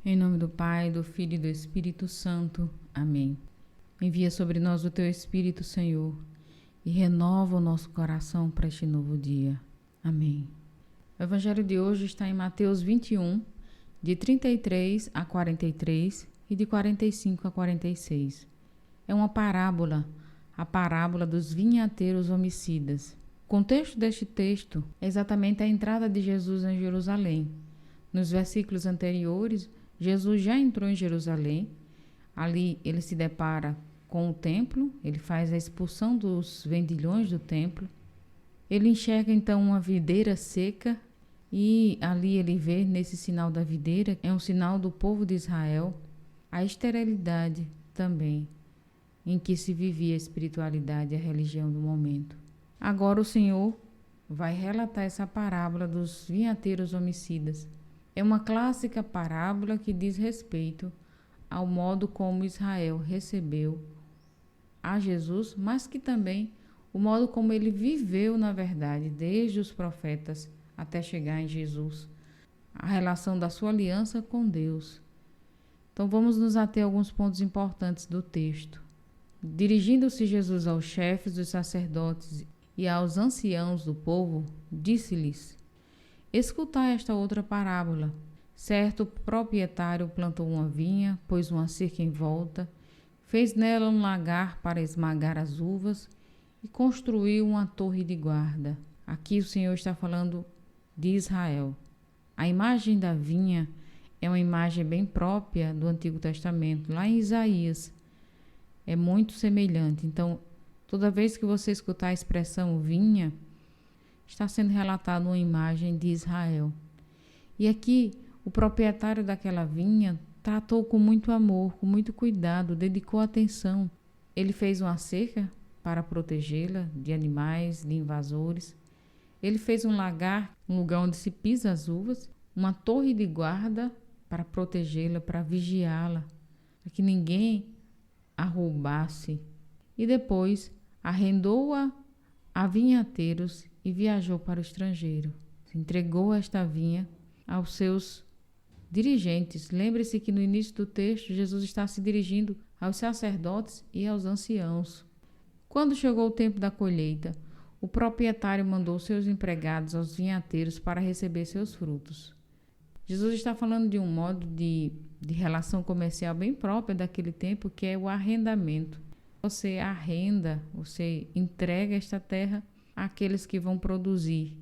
Em nome do Pai, do Filho e do Espírito Santo. Amém. Envia sobre nós o Teu Espírito, Senhor, e renova o nosso coração para este novo dia. Amém. O Evangelho de hoje está em Mateus 21, de 33 a 43 e de 45 a 46. É uma parábola, a parábola dos vinhateiros homicidas. O contexto deste texto é exatamente a entrada de Jesus em Jerusalém. Nos versículos anteriores, Jesus já entrou em Jerusalém. Ali ele se depara com o templo, ele faz a expulsão dos vendilhões do templo. Ele enxerga então uma videira seca e ali ele vê nesse sinal da videira, é um sinal do povo de Israel, a esterilidade também em que se vivia a espiritualidade e a religião do momento. Agora o Senhor vai relatar essa parábola dos vinhateiros homicidas. É uma clássica parábola que diz respeito ao modo como Israel recebeu a Jesus, mas que também o modo como ele viveu, na verdade, desde os profetas até chegar em Jesus, a relação da sua aliança com Deus. Então vamos nos ater a alguns pontos importantes do texto. Dirigindo-se Jesus aos chefes dos sacerdotes e aos anciãos do povo, disse-lhes: escutai esta outra parábola. Certo proprietário plantou uma vinha, pôs uma cerca em volta, fez nela um lagar para esmagar as uvas e construiu uma torre de guarda. Aqui o Senhor está falando de Israel. A imagem da vinha é uma imagem bem própria do Antigo Testamento, lá em Isaías. É muito semelhante. Então, toda vez que você escutar a expressão vinha, está sendo relatada uma imagem de Israel. E aqui, o proprietário daquela vinha tratou com muito amor, com muito cuidado, dedicou atenção. Ele fez uma cerca para protegê-la de animais, de invasores. Ele fez um lagar, um lugar onde se pisa as uvas, uma torre de guarda para protegê-la, para vigiá-la, para que ninguém a roubasse. E depois arrendou-a a vinhateiros e viajou para o estrangeiro. Entregou esta vinha aos seus dirigentes. Lembre-se que no início do texto, Jesus está se dirigindo aos sacerdotes e aos anciãos. Quando chegou o tempo da colheita, o proprietário mandou seus empregados aos vinhateiros para receber seus frutos. Jesus está falando de um modo de relação comercial bem própria daquele tempo, que é o arrendamento. Você arrenda, você entrega esta terra àqueles que vão produzir,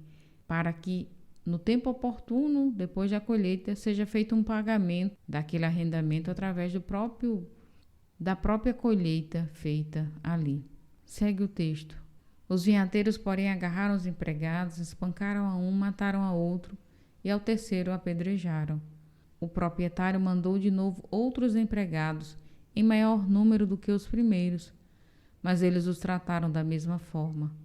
para que no tempo oportuno, depois da colheita, seja feito um pagamento daquele arrendamento através da própria colheita feita ali. Segue o texto. Os vinhateiros, porém, agarraram os empregados, espancaram a um, mataram a outro e ao terceiro apedrejaram. O proprietário mandou de novo outros empregados, em maior número do que os primeiros, mas eles os trataram da mesma forma.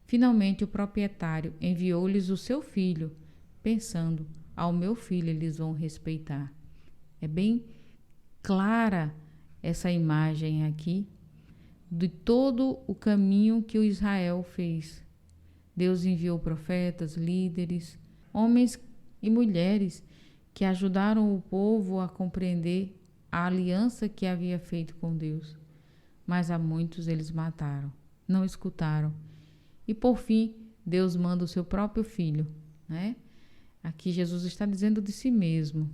Finalmente o proprietário enviou-lhes o seu filho, pensando: ao meu filho eles vão respeitar. É bem clara essa imagem aqui de todo o caminho que o Israel fez. Deus enviou profetas, líderes, homens e mulheres que ajudaram o povo a compreender a aliança que havia feito com Deus. Mas a muitos eles mataram, não escutaram. E por fim, Deus manda o seu próprio filho, né? Aqui Jesus está dizendo de si mesmo.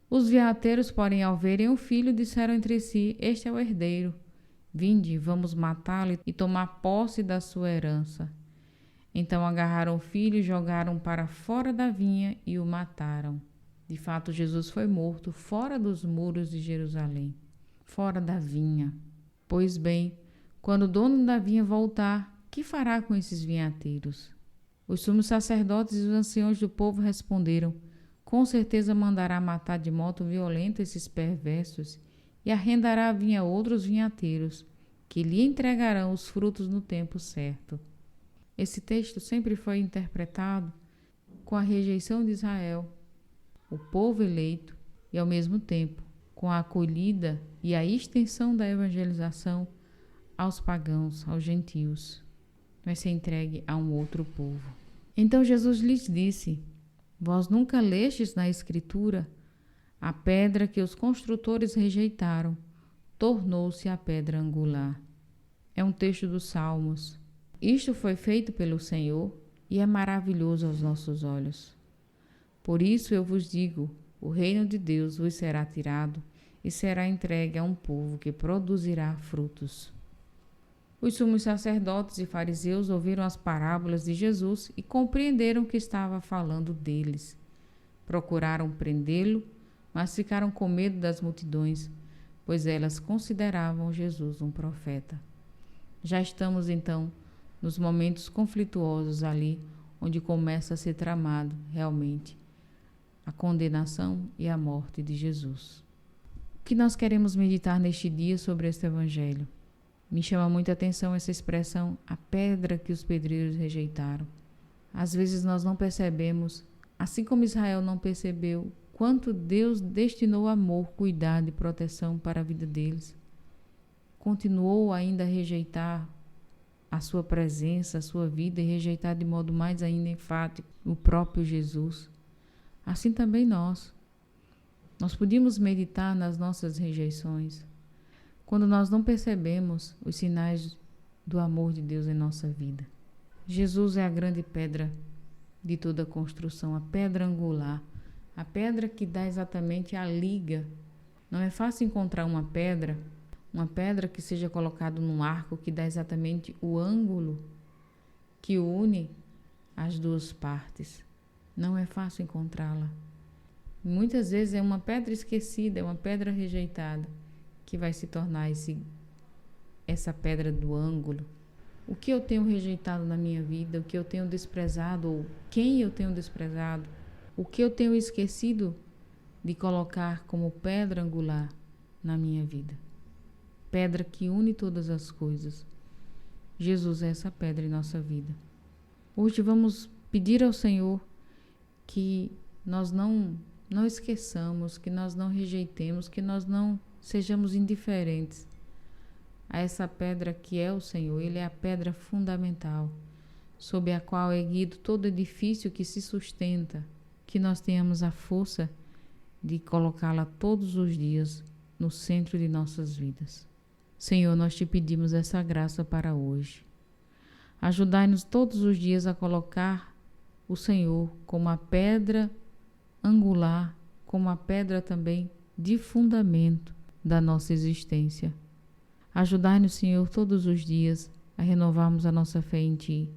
Os vinhateiros, porém, ao verem o filho, disseram entre si: este é o herdeiro. Vinde, vamos matá-lo e tomar posse da sua herança. Então agarraram o filho, jogaram para fora da vinha e o mataram. De fato, Jesus foi morto fora dos muros de Jerusalém, fora da vinha. Pois bem, quando o dono da vinha voltar, que fará com esses vinhateiros? Os sumos sacerdotes e os anciãos do povo responderam: com certeza mandará matar de modo violento esses perversos e arrendará a vinha a outros vinhateiros, que lhe entregarão os frutos no tempo certo. Esse texto sempre foi interpretado com a rejeição de Israel, o povo eleito, e ao mesmo tempo com a acolhida e a extensão da evangelização aos pagãos, aos gentios. Vai ser entregue a um outro povo. Então Jesus lhes disse: vós nunca lestes na Escritura A pedra que os construtores rejeitaram tornou-se a pedra angular. É um texto dos Salmos. Isto foi feito pelo Senhor e é maravilhoso aos nossos olhos. Por isso eu vos digo, o reino de Deus vos será tirado e será entregue a um povo que produzirá frutos. Os sumos sacerdotes e fariseus ouviram as parábolas de Jesus e compreenderam que estava falando deles. Procuraram prendê-lo, mas ficaram com medo das multidões, pois elas consideravam Jesus um profeta. Já estamos, então, nos momentos conflituosos ali, onde começa a ser tramado, realmente, a condenação e a morte de Jesus. O que nós queremos meditar neste dia sobre este Evangelho? Me chama muita atenção essa expressão, a pedra que os pedreiros rejeitaram. Às vezes nós não percebemos, assim como Israel não percebeu, quanto Deus destinou amor, cuidado e proteção para a vida deles. Continuou ainda a rejeitar a sua presença, a sua vida e rejeitar de modo mais ainda enfático o próprio Jesus. Assim também nós podíamos meditar nas nossas rejeições, quando nós não percebemos os sinais do amor de Deus em nossa vida. Jesus é a grande pedra de toda a construção, a pedra angular, a pedra que dá exatamente a liga. Não é fácil encontrar uma pedra que seja colocada num arco que dá exatamente o ângulo que une as duas partes. Não é fácil encontrá-la. Muitas vezes é uma pedra esquecida, é uma pedra rejeitada, que vai se tornar essa pedra do ângulo. O que eu tenho rejeitado na minha vida, o que eu tenho desprezado, ou quem eu tenho desprezado, o que eu tenho esquecido de colocar como pedra angular na minha vida. Pedra que une todas as coisas. Jesus é essa pedra em nossa vida. Hoje vamos pedir ao Senhor que nós não esqueçamos, que nós não rejeitemos, que nós não sejamos indiferentes a essa pedra que é o Senhor. Ele é a pedra fundamental, sob a qual é erguido todo edifício que se sustenta, que nós tenhamos a força de colocá-la todos os dias no centro de nossas vidas. Senhor, nós te pedimos essa graça para hoje. Ajudai-nos todos os dias a colocar o Senhor como a pedra angular, como a pedra também de fundamento da nossa existência. Ajudai-nos, Senhor, todos os dias a renovarmos a nossa fé em Ti.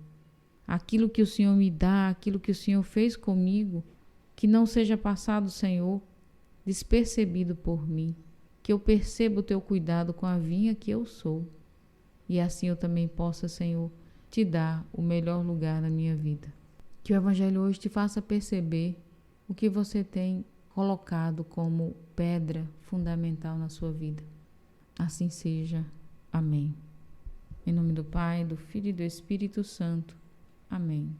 Aquilo que o Senhor me dá, aquilo que o Senhor fez comigo, que não seja passado, Senhor, despercebido por mim, que eu perceba o Teu cuidado com a vinha que eu sou, e assim eu também possa, Senhor, Te dar o melhor lugar na minha vida. Que o Evangelho hoje te faça perceber o que você tem colocado como pedra fundamental na sua vida. Assim seja. Amém. Em nome do Pai, do Filho e do Espírito Santo. Amém.